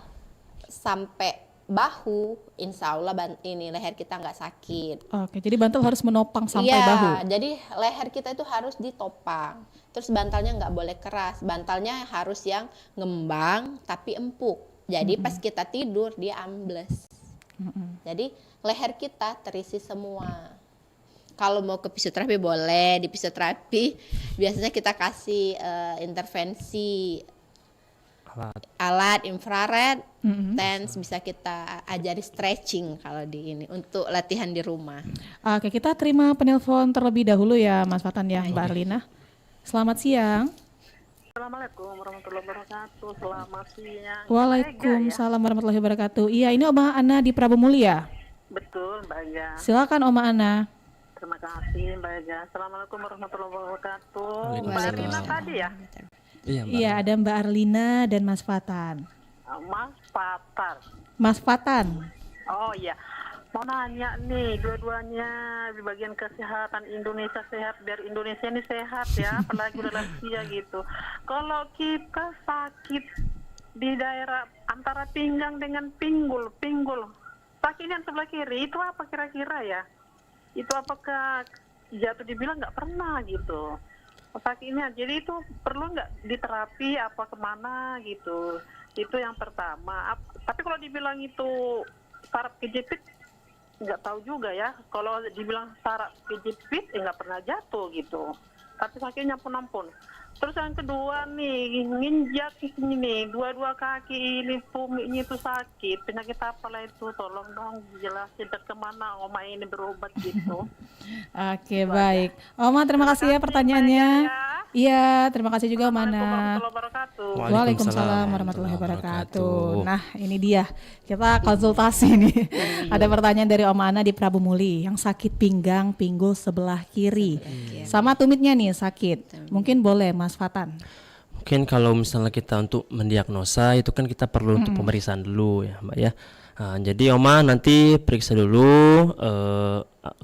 sampai bahu, insya Allah ini leher kita nggak sakit. Oke, jadi bantal harus menopang sampai Iya, bahu. jadi leher kita itu harus ditopang. Terus bantalnya nggak boleh keras, bantalnya harus yang ngembang tapi empuk. Jadi pas kita tidur dia ambles. Jadi leher kita terisi semua. Kalau mau ke fisioterapi boleh, di fisioterapi biasanya kita kasih intervensi alat infrared, TENS, bisa kita ajari stretching kalau di ini untuk latihan di rumah. Oke, kita terima penelpon terlebih dahulu ya Mas Fatan ya, Mbak Arlina. Selamat siang. Assalamualaikum warahmatullahi wabarakatuh. Selamat siang. Waalaikumsalam warahmatullahi wabarakatuh. Iya, ini Oma Ana di Prabu Mulia. Betul, Mbak Ega. Silakan Oma Ana. Terima kasih, Mbak Ega. Assalamualaikum warahmatullahi wabarakatuh. Mbak Waalaikumsalam. Arlina tadi ya? Iya, Mbak. Iya, ada Mbak Arlina dan Mas Fatan. Mas Fatar. Mas Fatan. Oh iya. Mau nanya nih, dua-duanya di bagian kesehatan Indonesia sehat, biar Indonesia ini sehat ya, apalagi udah lansia gitu. Kalau kita sakit di daerah antara pinggang dengan pinggul, sakitnya sebelah kiri, itu apa kira-kira ya? Itu apakah jatuh dibilang nggak pernah gitu sakitnya, jadi itu perlu nggak diterapi apa kemana gitu? Itu yang pertama. Tapi kalau dibilang itu saraf kejepit, nggak tahu juga ya. Kalau dibilang saraf kejepit, nggak pernah jatuh gitu. Tapi sakitnya ampun. Terus yang kedua nih, nginjak ini, dua-dua kaki ini tumitnya itu sakit. Penyakit apalah itu? Tolong dong jelasin kemana Oma ini berobat gitu. Oke, baik. Oma, terima kasih ya pertanyaannya. Iya, terima kasih juga Oma Ana. Waalaikumsalam warahmatullahi wabarakatuh. Nah, ini dia. Kita konsultasi nih. Ada pertanyaan dari Oma Ana di Prabu Muli yang sakit pinggang, pinggul sebelah kiri. Sama tumitnya nih sakit. Mungkin boleh Mas Fatan. Mungkin kalau misalnya kita untuk mendiagnosa itu kan kita perlu untuk pemeriksaan dulu ya Mbak ya. Nah, jadi Oma nanti periksa dulu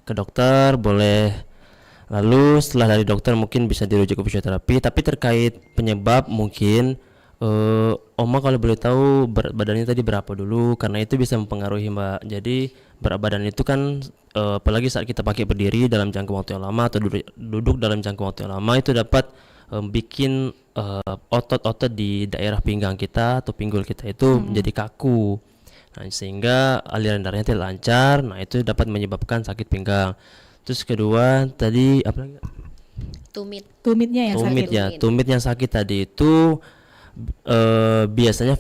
ke dokter boleh. Lalu setelah dari dokter mungkin bisa dirujuk ke fisioterapi. Tapi terkait penyebab mungkin Oma kalau boleh tahu berat badannya tadi berapa dulu, karena itu bisa mempengaruhi Mbak. Jadi berat badan itu kan apalagi saat kita pakai berdiri dalam jangka waktu yang lama atau duduk dalam jangka waktu yang lama, itu dapat bikin otot-otot di daerah pinggang kita atau pinggul kita itu menjadi kaku. Nah, sehingga aliran darahnya tidak lancar. Nah, itu dapat menyebabkan sakit pinggang. Terus kedua tadi apa lagi? Tumitnya yang Tumit sakit. ya, tumit yang sakit tadi itu biasanya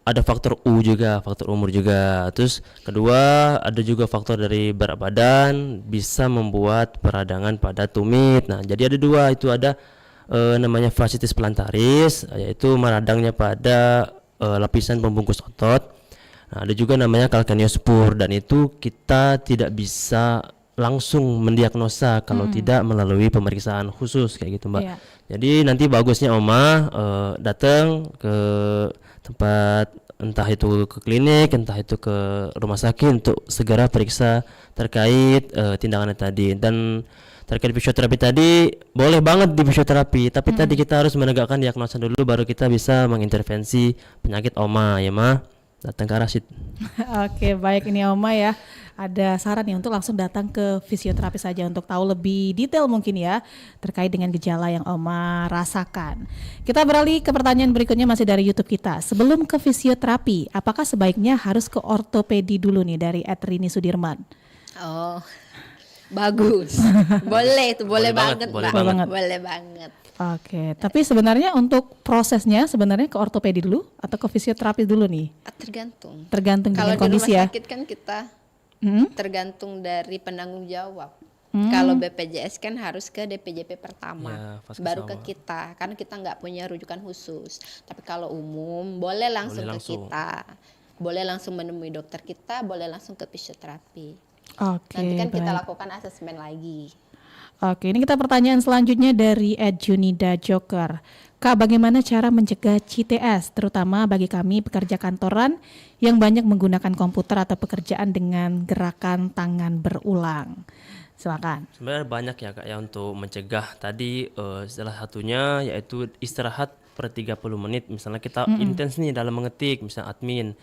ada faktor U juga, faktor umur juga. Terus kedua ada juga faktor dari berat badan bisa membuat peradangan pada tumit. Nah, jadi ada dua, itu ada namanya fasciitis plantaris, yaitu meradangnya pada lapisan pembungkus otot. Nah, ada juga namanya calcaneospor, dan itu kita tidak bisa langsung mendiagnosa kalau tidak melalui pemeriksaan khusus kayak gitu Mbak. Iya. Jadi nanti bagusnya Oma datang ke tempat, entah itu ke klinik, entah itu ke rumah sakit untuk segera periksa terkait tindakannya tadi. Dan terkait fisioterapi tadi, boleh banget di fisioterapi, tapi tadi kita harus menegakkan diagnosa dulu, baru kita bisa mengintervensi penyakit Oma ya Ma. Datang ke Rasid. Oke, baik, ini Oma ya. Ada saran nih untuk langsung datang ke fisioterapi saja untuk tahu lebih detail mungkin ya terkait dengan gejala yang Oma rasakan. Kita beralih ke pertanyaan berikutnya masih dari YouTube kita. Sebelum ke fisioterapi, apakah sebaiknya harus ke ortopedi dulu nih dari Rini Sudirman? Oh, bagus. Boleh itu, boleh banget, boleh Mbak. banget. Boleh banget. Oke, tapi sebenarnya untuk prosesnya sebenarnya ke ortopedi dulu atau ke fisioterapi dulu nih? Tergantung. Tergantung Kalau dengan kondisi di rumah ya. sakit kan kita tergantung dari penanggung jawab. Kalau BPJS kan harus ke DPJP pertama, Ya, fase baru pertama. ke kita, karena kita nggak punya rujukan khusus. Tapi kalau umum boleh langsung Boleh ke langsung. kita, boleh langsung menemui dokter kita, boleh langsung ke fisioterapi. Oke, Nanti kan kita baik. lakukan asesmen lagi. Oke, ini kita pertanyaan selanjutnya dari @Junida Joker. Kak, bagaimana cara mencegah CTS, terutama bagi kami pekerja kantoran yang banyak menggunakan komputer atau pekerjaan dengan gerakan tangan berulang? Silakan. Sebenarnya banyak ya Kak ya untuk mencegah tadi, salah satunya yaitu istirahat per 30 menit. Misalnya kita intens nih dalam mengetik, misalnya admin.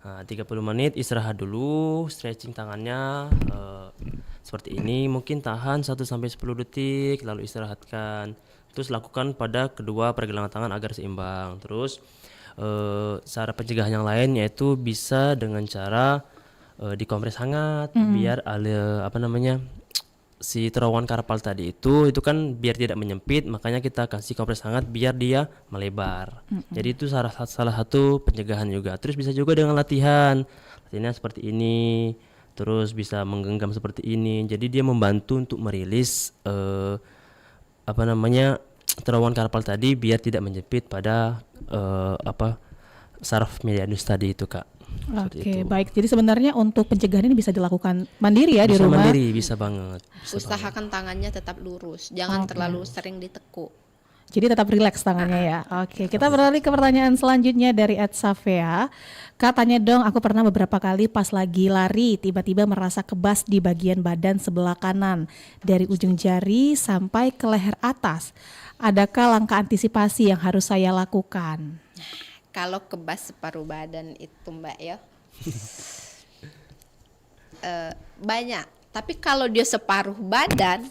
Nah, 30 menit istirahat dulu, stretching tangannya seperti ini, mungkin tahan 1 sampai 10 detik lalu istirahatkan. Terus lakukan pada kedua pergelangan tangan agar seimbang. Terus cara pencegahan yang lain yaitu bisa dengan cara dikompres hangat biar si terowongan karpal tadi itu kan biar tidak menyempit, makanya kita kasih kompres hangat biar dia melebar. Jadi itu salah satu pencegahan juga. Terus bisa juga dengan latihannya seperti ini, terus bisa menggenggam seperti ini. Jadi dia membantu untuk merilis terowongan karpal tadi biar tidak menyempit pada saraf medianus tadi itu Kak. Seperti Oke, itu. baik. Jadi sebenarnya untuk pencegahan ini bisa dilakukan mandiri ya di Bisa rumah. mandiri, bisa banget. Usahakan tangannya tetap lurus, jangan terlalu sering ditekuk. Jadi tetap rileks tangannya ya. Oke, kita beralih ke pertanyaan selanjutnya dari @Safea. Katanya dong, aku pernah beberapa kali pas lagi lari tiba-tiba merasa kebas di bagian badan sebelah kanan dari ujung jari sampai ke leher atas. Adakah langkah antisipasi yang harus saya lakukan? Kalau kebas separuh badan itu Mbak ya, banyak. Tapi kalau dia separuh badan,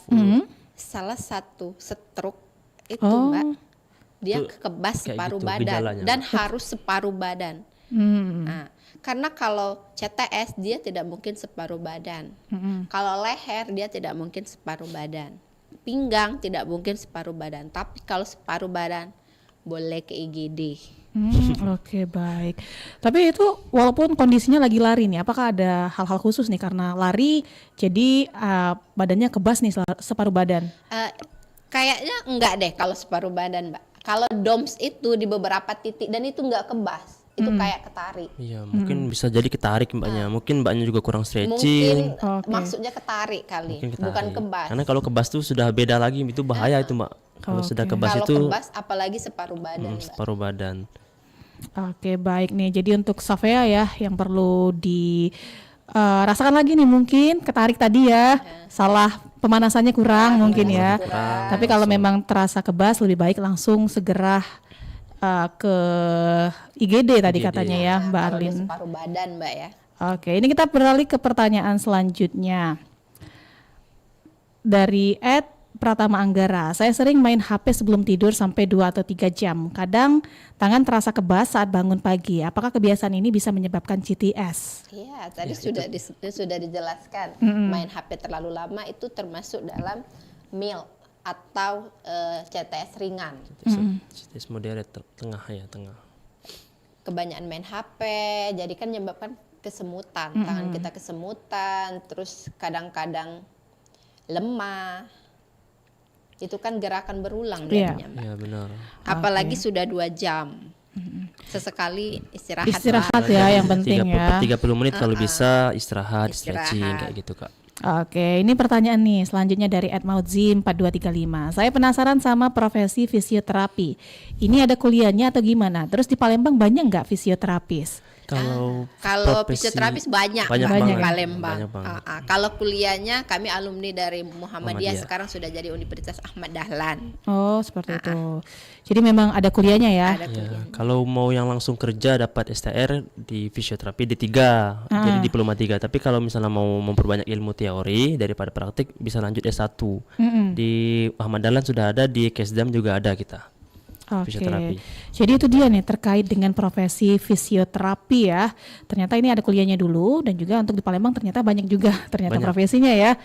salah satu stroke itu Mbak, dia Itu kebas kayak separuh gitu badan gejalanya, dan harus separuh badan. Nah, karena kalau CTS dia tidak mungkin separuh badan. Kalau leher dia tidak mungkin separuh badan. Pinggang tidak mungkin separuh badan. Tapi kalau separuh badan boleh ke IGD. Oke, baik. Tapi itu walaupun kondisinya lagi lari nih, apakah ada hal-hal khusus nih karena lari jadi badannya kebas nih separuh badan? Kayaknya enggak deh kalau separuh badan Mbak. Kalau DOMS itu di beberapa titik dan itu enggak kebas. Itu kayak ketarik. Iya, mungkin bisa jadi ketarik Mbaknya. Mungkin Mbaknya juga kurang Mungkin stretching. maksudnya ketarik kali, Mungkin ketarik. bukan kebas. Karena kalau kebas tuh sudah beda lagi, itu bahaya itu Mbak. Kalau sudah kebas Kalau itu kebas apalagi separuh badan Mbak. separuh badan. Oke, baik nih. Jadi untuk Safea ya yang perlu rasakan lagi nih, mungkin ketarik tadi ya. Salah pemanasannya kurang mungkin ya. Tapi kalau memang terasa kebas lebih baik langsung segera ke IGD tadi IGD. katanya ya, Mbak Kalau di Arlin. separuh badan, Mbak ya. Oke, ini kita beralih ke pertanyaan selanjutnya. Dari Pratama Anggara, saya sering main HP sebelum tidur sampai 2 atau 3 jam. Kadang tangan terasa kebas saat bangun pagi. Apakah kebiasaan ini bisa menyebabkan CTS? Iya, tadi sudah dijelaskan. Main HP terlalu lama itu termasuk dalam MILK atau CTS ringan. CTS moderate tengah ya, tengah. Kebanyakan main HP, jadi kan menyebabkan kesemutan. Tangan kita kesemutan, terus kadang-kadang lemah. Itu kan gerakan berulang jadinya, Mbak. Iya, benar. Apalagi sudah 2 jam. Sesekali istirahat. Istirahat ya yang penting 30 ya. 30 menit kalau bisa istirahat, Istirahat. stretching kayak gitu, Kak. Oke, ini pertanyaan nih selanjutnya dari @maudzi 4235. Saya penasaran sama profesi fisioterapi. Ini ada kuliahnya atau gimana? Terus di Palembang banyak nggak fisioterapis? Kalau fisioterapis banyak banyak Mbak, di banget. Palembang. Banyak banget. Kalau kuliahnya kami alumni dari Muhammadiyah, Muhammadiyah. sekarang sudah jadi Universitas Ahmad Dahlan. Oh, seperti itu. Jadi memang ada kuliahnya ya. Ada Ya, kuliah. kalau mau yang langsung kerja dapat STR di fisioterapi D3, jadi diploma 3. Tapi kalau misalnya mau memperbanyak ilmu teori daripada praktik bisa lanjut S1. Di Ahmad Dahlan sudah ada, di Kesdam juga ada kita. Oke, Fisioterapi. jadi itu dia nih terkait dengan profesi fisioterapi ya. Ternyata ini ada kuliahnya dulu dan juga untuk di Palembang ternyata banyak juga ternyata Banyak. profesinya ya.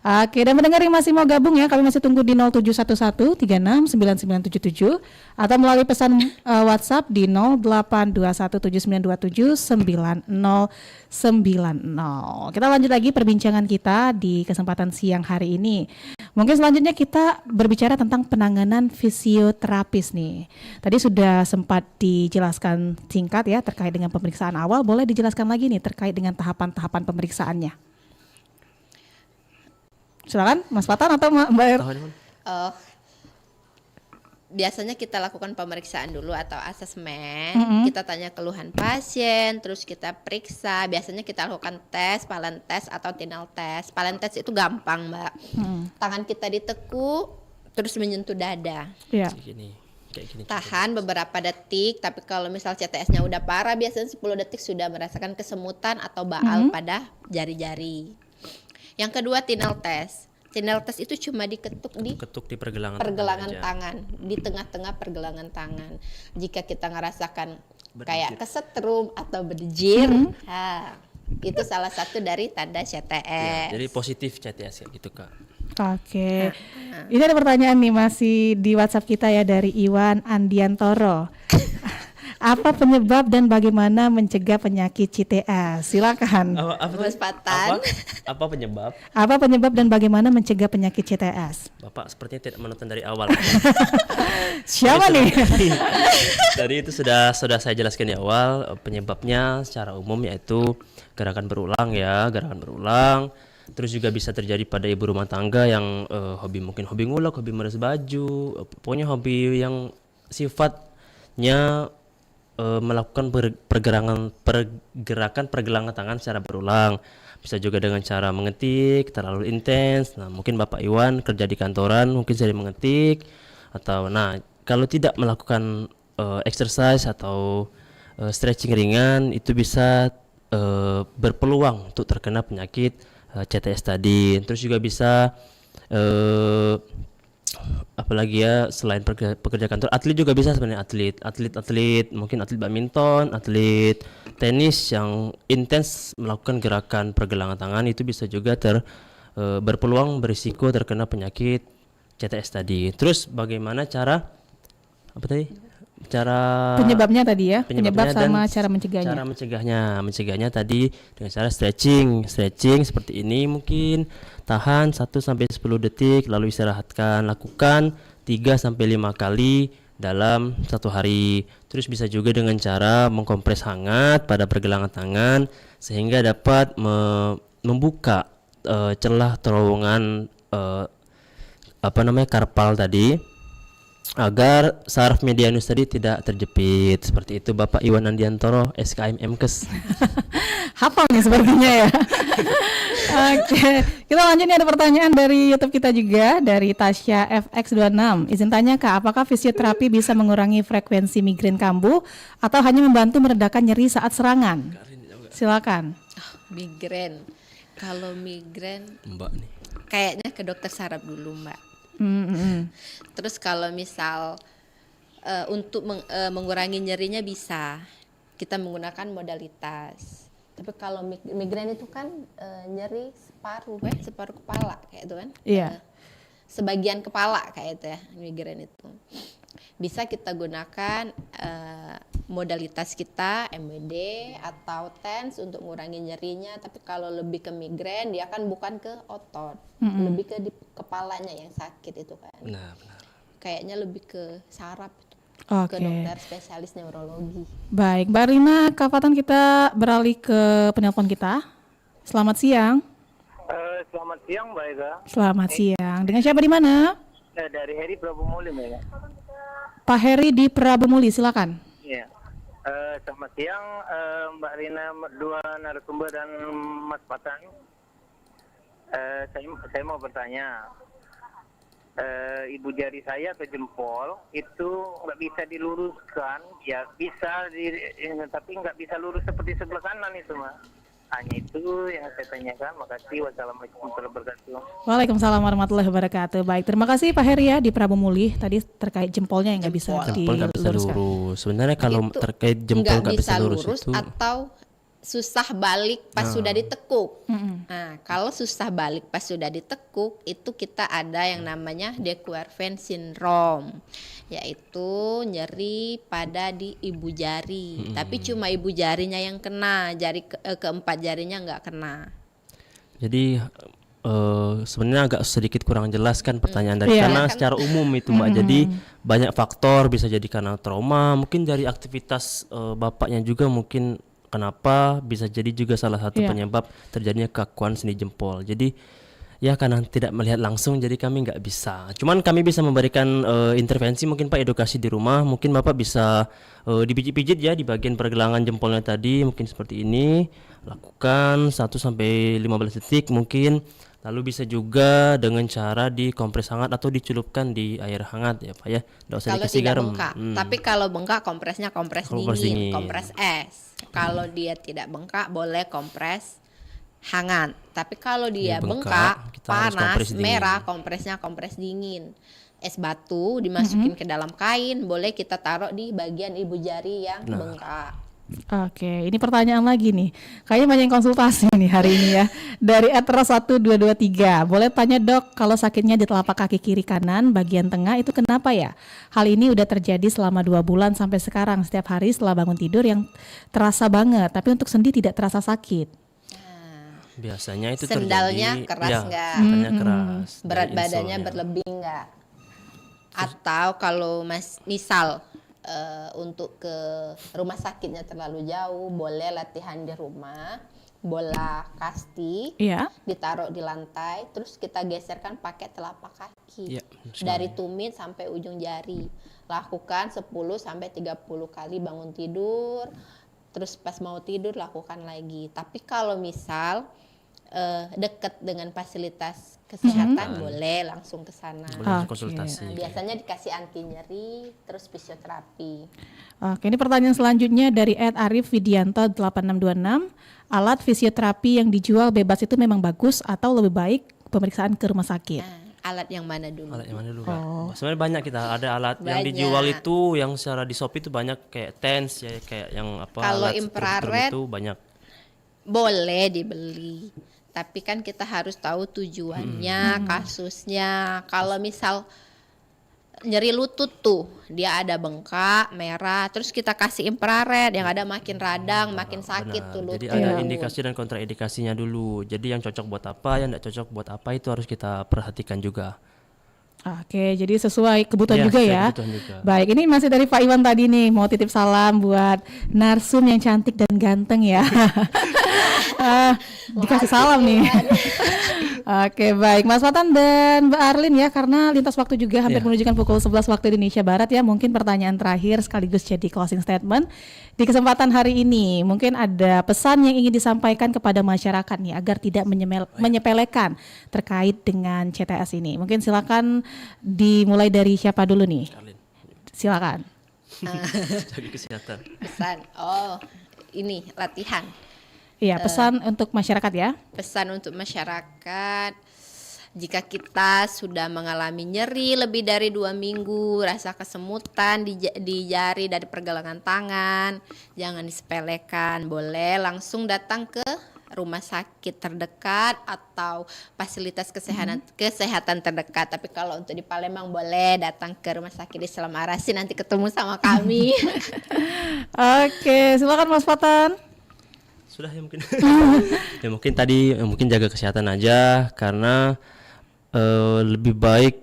Oke, dan mendengar yang masih mau gabung ya, kami masih tunggu di 0711369977 atau melalui pesan WhatsApp di 082179279090. Kita lanjut lagi perbincangan kita di kesempatan siang hari ini. Mungkin selanjutnya kita berbicara tentang penanganan fisioterapis nih. Tadi sudah sempat dijelaskan singkat ya terkait dengan pemeriksaan awal. Boleh dijelaskan lagi nih terkait dengan tahapan-tahapan pemeriksaannya. Silakan Mas Patan atau Mbak Er? Biasanya kita lakukan pemeriksaan dulu atau asesmen. Kita tanya keluhan pasien, terus kita periksa. Biasanya kita lakukan tes, Palen tes atau Tinel tes. Palen tes itu gampang, Mbak. Tangan kita ditekuk, terus menyentuh dada. Iya. Kayak gini. Tahan beberapa detik, tapi kalau misal CTS-nya udah parah, biasanya 10 detik sudah merasakan kesemutan atau baal pada jari-jari. Yang kedua Tinel tes. Tinel tes itu cuma diketuk di pergelangan pergelangan tangan aja. tangan, di tengah-tengah pergelangan tangan. Jika kita ngerasakan kayak kesetrum atau berdejir, itu salah satu dari tanda CTS. Jadi positif CTS kayak gitu, Kak. Oke. Ini ada pertanyaan nih masih di WhatsApp kita ya dari Iwan Andiantoro. Apa penyebab dan bagaimana mencegah penyakit CTS? Silakan. Mas Patan. Apa penyebab? Apa penyebab dan bagaimana mencegah penyakit CTS? Bapak sepertinya tidak menonton dari awal. Siapa nih? Dari itu sudah saya jelaskan di awal. Penyebabnya secara umum yaitu gerakan berulang ya, gerakan berulang. Terus juga bisa terjadi pada ibu rumah tangga yang mungkin hobi ngulek, hobi meres baju, pokoknya hobi yang sifatnya melakukan pergerakan pergelangan tangan secara berulang. Bisa juga dengan cara mengetik terlalu intens. Nah, mungkin Bapak Iwan kerja di kantoran mungkin sering mengetik atau kalau tidak melakukan exercise atau stretching ringan itu bisa berpeluang untuk terkena penyakit CTS tadi. Terus juga bisa apalagi ya selain pekerja kantor, atlet juga bisa sebenarnya, atlet mungkin atlet badminton, atlet tenis yang intens melakukan gerakan pergelangan tangan itu bisa juga berpeluang berisiko terkena penyakit CTS tadi. Terus bagaimana cara penyebabnya tadi ya, penyebab sama dan cara mencegahnya. Mencegahnya tadi dengan cara stretching seperti ini, mungkin tahan 1-10 detik lalu istirahatkan, lakukan 3-5 kali dalam 1 hari. Terus bisa juga dengan cara mengkompres hangat pada pergelangan tangan sehingga dapat membuka celah terowongan karpal tadi. agar saraf medianus tadi tidak terjepit. Seperti itu Bapak Iwan Andiantoro, SKM MKes. Hafal nih sepertinya ya. Oke, kita lanjut nih, ada pertanyaan dari YouTube kita juga, dari Tasya FX26. Izin tanya Kak, apakah fisioterapi bisa mengurangi frekuensi migrain kambuh atau hanya membantu meredakan nyeri saat serangan? Silakan. Migrain. Kalau migrain Mbak nih. kayaknya ke dokter saraf dulu, Mbak. Terus kalau misal untuk mengurangi nyerinya bisa kita menggunakan modalitas. Tapi kalau migrain itu kan nyeri separuh kepala kayak itu kan. Iya. Sebagian kepala kayak itu ya, migrain itu. Bisa kita gunakan modalitas kita MWD atau TENS untuk mengurangi nyerinya. Tapi kalau lebih ke migrain dia kan bukan ke otot, lebih ke di kepalanya yang sakit itu kan. Benar. Kayaknya lebih ke saraf itu. Oke. Ke dokter spesialis neurologi. Baik, Mbak Rina, Kak Fatan, kita beralih ke penelpon kita. Selamat siang. Selamat siang Mbak Ega. Selamat siang. Dengan siapa di mana? Dari Heri Prabu Muli Mbak Ega. Pak Heri di Prabumuli, silakan. Iya. Selamat siang Mbak Rina, dua narasumber dan Mas Fatan. Saya mau bertanya. Ibu jari saya atau jempol itu nggak bisa diluruskan, ya bisa tapi nggak bisa lurus seperti sebelah kanan itu Mbak. Hanya itu yang saya tanyakan. Makasih. Wassalamualaikum warahmatullahi wabarakatuh. Waalaikumsalam warahmatullahi wabarakatuh. Baik, terima kasih Pak Heri ya di Prabumuli. Tadi terkait jempolnya yang nggak bisa Jempol nggak bisa diluruskan. lurus. Sebenarnya kalau Itu terkait jempol nggak bisa lurus itu atau susah balik pas sudah ditekuk. Nah, kalau susah balik pas sudah ditekuk itu kita ada yang namanya De Quervain syndrome, yaitu nyeri pada di ibu jari. Tapi cuma ibu jarinya yang kena, jari keempat jarinya nggak kena. Jadi sebenarnya agak sedikit kurang jelas kan pertanyaan dari Iya. karena secara umum itu Mbak. Jadi banyak faktor, bisa jadi karena trauma, mungkin dari aktivitas bapaknya juga mungkin. Kenapa bisa jadi juga salah satu penyebab terjadinya kekakuan sendi jempol. Jadi ya karena tidak melihat langsung jadi kami nggak bisa. Cuman kami bisa memberikan intervensi mungkin Pak, edukasi di rumah. Mungkin Bapak bisa dipijit-pijit ya di bagian pergelangan jempolnya tadi, mungkin seperti ini. Lakukan 1-15 detik mungkin. Lalu bisa juga dengan cara dikompres hangat atau dicelupkan di air hangat ya Pak ya. Nggak usah Kalau dikasih tidak garam. bengkak, tapi kalau bengkak kompresnya kompres dingin, kompres es. Kalau dia tidak bengkak boleh kompres hangat. Tapi kalau dia bengkak, kita harus panas, kompres dingin. merah, kompresnya kompres dingin. Es batu dimasukin ke dalam kain, boleh kita taruh di bagian ibu jari yang bengkak. Oke, ini pertanyaan lagi nih. Kayaknya banyak yang konsultasi nih hari ini ya. Dari @1223. Boleh tanya Dok, kalau sakitnya di telapak kaki kiri kanan bagian tengah itu kenapa ya? Hal ini udah terjadi selama 2 bulan sampai sekarang. Setiap hari setelah bangun tidur yang terasa banget, tapi untuk sendi tidak terasa sakit. Biasanya itu Sendalnya terjadi keras nggak? sendalnya keras. Berat dari badannya insolnya. berlebih nggak? Atau kalau misal untuk ke rumah sakitnya terlalu jauh, boleh latihan di rumah, bola kasti ditaruh di lantai, terus kita geserkan pakai telapak kaki dari tumit sampai ujung jari. Lakukan 10-30 kali bangun tidur, terus pas mau tidur lakukan lagi. Tapi kalau misal dekat dengan fasilitas kesehatan boleh langsung ke sana. Konsultasi. Nah, biasanya dikasih anti nyeri, terus fisioterapi. Oke, ini pertanyaan selanjutnya dari @Arif Widianto 8626. Alat fisioterapi yang dijual bebas itu memang bagus atau lebih baik pemeriksaan ke rumah sakit? Alat yang mana dulu? Alat yang mana dulu? Kak? Sebenarnya banyak kita ada alat yang dijual itu yang secara di Shopee itu banyak kayak TENS ya, kayak yang apa? Kalau alat infrared itu banyak. Boleh dibeli. Tapi kan kita harus tahu tujuannya, kasusnya. Kalau misal nyeri lutut tuh, dia ada bengkak, merah, terus kita kasih infrared, yang ada makin radang, makin sakit tuh lutut. Jadi ada indikasi dan kontraindikasinya dulu. Jadi yang cocok buat apa, yang tidak cocok buat apa itu harus kita perhatikan juga. Oke, jadi sesuai kebutuhan Iya, juga sesuai ya. kebutuhan juga. Baik, ini masih dari Pak Iwan tadi nih, mau titip salam buat narsum yang cantik dan ganteng ya. Dikasih salam nih. Oke, baik Mas Fatan dan Mbak Arlin ya, karena lintas waktu juga hampir menunjukkan pukul 11 waktu Indonesia Barat ya. Mungkin pertanyaan terakhir sekaligus jadi closing statement di kesempatan hari ini. Mungkin ada pesan yang ingin disampaikan kepada masyarakat nih agar tidak menyepelekan terkait dengan CTS ini. Mungkin silakan dimulai dari siapa dulu nih? Silakan. Jaga kesehatan. Pesan. Ini latihan. Iya, pesan untuk masyarakat ya. Pesan untuk masyarakat, jika kita sudah mengalami nyeri lebih dari 2 minggu, rasa kesemutan di jari dari pergelangan tangan, jangan disepelekan. Boleh langsung datang ke rumah sakit terdekat atau fasilitas kesehatan terdekat. Tapi kalau untuk di Palembang boleh datang ke rumah sakit Islam Arasi, nanti ketemu sama kami. Oke, silakan Mas Fatan. Sudah ya mungkin. Ya mungkin tadi mungkin jaga kesehatan aja, karena lebih baik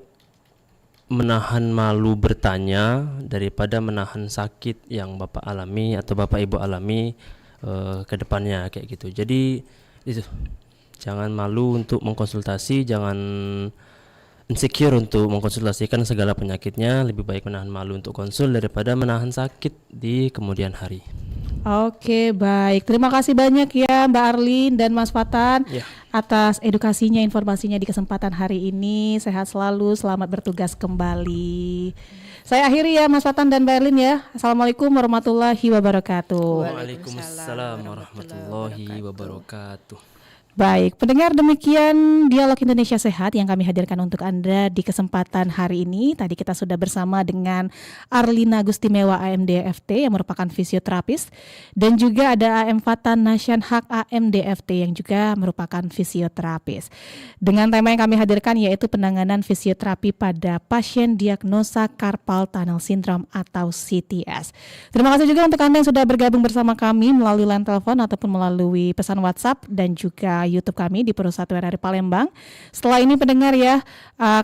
menahan malu bertanya daripada menahan sakit yang Bapak alami atau Bapak Ibu alami ke depannya kayak gitu. Jadi itu, jangan malu untuk mengkonsultasi, jangan insecure untuk mengkonsultasikan segala penyakitnya. Lebih baik menahan malu untuk konsul daripada menahan sakit di kemudian hari. Oke, baik. Terima kasih banyak ya Mbak Arlin dan Mas Fatan atas edukasinya, informasinya di kesempatan hari ini. Sehat selalu, selamat bertugas kembali. Saya akhiri ya Mas Fatan dan Mbak Arlin ya. Assalamualaikum warahmatullahi wabarakatuh. Waalaikumsalam warahmatullahi wabarakatuh. Baik, pendengar, demikian Dialog Indonesia Sehat yang kami hadirkan untuk Anda di kesempatan hari ini. Tadi kita sudah bersama dengan Arlina Gustimewa AMDFT yang merupakan fisioterapis, dan juga ada AM Fatan Nasyan Haq AMDFT yang juga merupakan fisioterapis. Dengan tema yang kami hadirkan yaitu penanganan fisioterapi pada pasien diagnosa carpal tunnel syndrome atau CTS. Terima kasih juga untuk Anda yang sudah bergabung bersama kami melalui line telepon ataupun melalui pesan WhatsApp dan juga YouTube kami di Pro1 RRI Palembang. Setelah ini pendengar ya,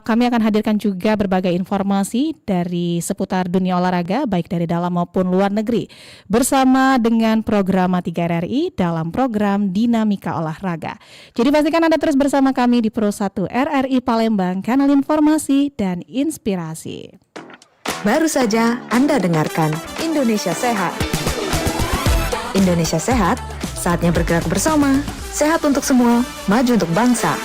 kami akan hadirkan juga berbagai informasi dari seputar dunia olahraga baik dari dalam maupun luar negeri bersama dengan program 3 RRI dalam program Dinamika Olahraga. Jadi pastikan Anda terus bersama kami di Pro1 RRI Palembang, kanal informasi dan inspirasi. Baru saja Anda dengarkan Indonesia Sehat. Indonesia Sehat, saatnya bergerak bersama. Sehat untuk semua, maju untuk bangsa.